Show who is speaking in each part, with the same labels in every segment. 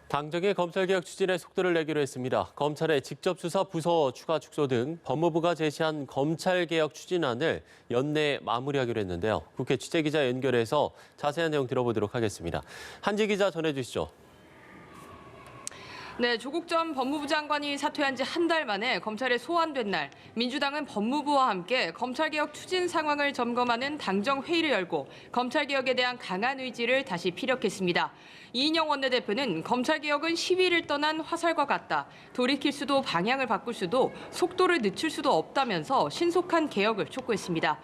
Speaker 1: 당정의 검찰개혁 추진에 속도를 내기로 했습니다. 검찰의 직접수사 부서 추가 축소 등 법무부가 제시한 검찰개혁 추진안을 연내 마무리하기로 했는데요. 국회 취재기자 연결해서 자세한 내용 들어보도록 하겠습니다. 한지 기자 전해주시죠.
Speaker 2: 네, 조국 전 법무부 장관이 사퇴한 지 한 달 만에 검찰에 소환된 날, 민주당은 법무부와 함께 검찰개혁 추진 상황을 점검하는 당정 회의를 열고 검찰개혁에 대한 강한 의지를 다시 피력했습니다. 이인영 원내대표는 검찰개혁은 시위를 떠난 화살과 같다. 돌이킬 수도 방향을 바꿀 수도 속도를 늦출 수도 없다면서 신속한 개혁을 촉구했습니다.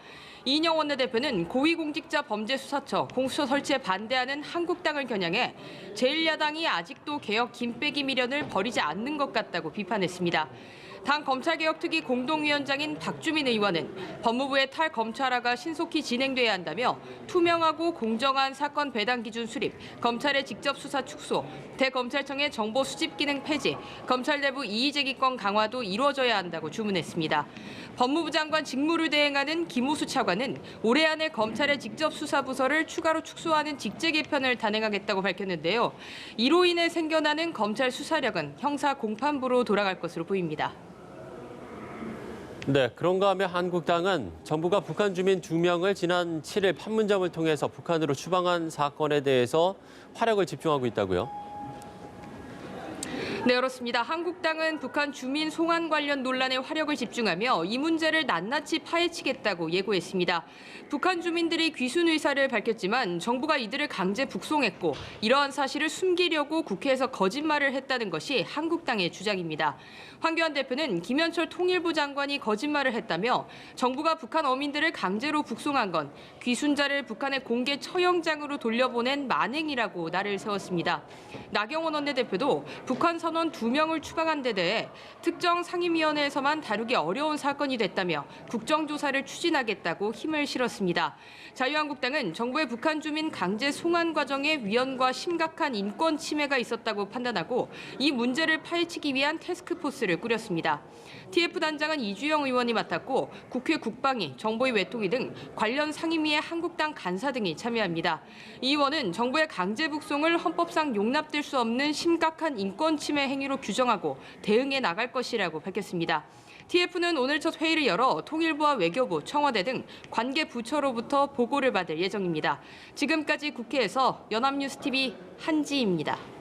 Speaker 2: 이인영 원내대표는 고위공직자 범죄수사처 공수처 설치에 반대하는 한국당을 겨냥해 제1야당이 아직도 개혁 김빼기 미련을 버리지 않는 것 같다고 비판했습니다. 당 검찰개혁특위 공동위원장인 박주민 의원은 법무부의 탈검찰화가 신속히 진행돼야 한다며 투명하고 공정한 사건 배당 기준 수립, 검찰의 직접 수사 축소, 대검찰청의 정보 수집 기능 폐지, 검찰 내부 이의제기권 강화도 이루어져야 한다고 주문했습니다. 법무부 장관 직무를 대행하는 김우수 차관은 올해 안에 검찰의 직접 수사 부서를 추가로 축소하는 직제 개편을 단행하겠다고 밝혔는데요. 이로 인해 생겨나는 검찰 수사력은 형사 공판부로 돌아갈 것으로 보입니다.
Speaker 1: 네, 그런가 하면 한국당은 정부가 북한 주민 2명을 지난 7일 판문점을 통해서 북한으로 추방한 사건에 대해서 화력을 집중하고 있다고요?
Speaker 2: 네, 그렇습니다. 한국당은 북한 주민 송환 관련 논란에 화력을 집중하며 이 문제를 낱낱이 파헤치겠다고 예고했습니다. 북한 주민들이 귀순 의사를 밝혔지만 정부가 이들을 강제 북송했고 이러한 사실을 숨기려고 국회에서 거짓말을 했다는 것이 한국당의 주장입니다. 황교안 대표는 김현철 통일부 장관이 거짓말을 했다며 정부가 북한 어민들을 강제로 북송한 건 귀순자를 북한의 공개 처형장으로 돌려보낸 만행이라고 날을 세웠습니다. 나경원 원내대표도 북한 선원 2명을 추방한 데 대해 특정 상임위원회에서만 다루기 어려운 사건이 됐다며 국정조사를 추진하겠다고 힘을 실었습니다. 자유한국당은 정부의 북한 주민 강제 송환 과정에 위헌과 심각한 인권 침해가 있었다고 판단하고 이 문제를 파헤치기 위한 태스크포스를 꾸렸습니다. TF 단장은 이주영 의원이 맡았고 국회 국방위, 정보위 외통위 등 관련 상임위의 한국당 간사 등이 참여합니다. 이 의원은 정부의 강제 북송을 헌법상 용납될 수 없는 심각한 인권 침해 행위로 규정하고 대응해 나갈 것이라고 밝혔습니다. TF는 오늘 첫 회의를 열어 통일부와 외교부, 청와대 등 관계 부처로부터 보고를 받을 예정입니다. 지금까지 국회에서 연합뉴스TV 한지입니다.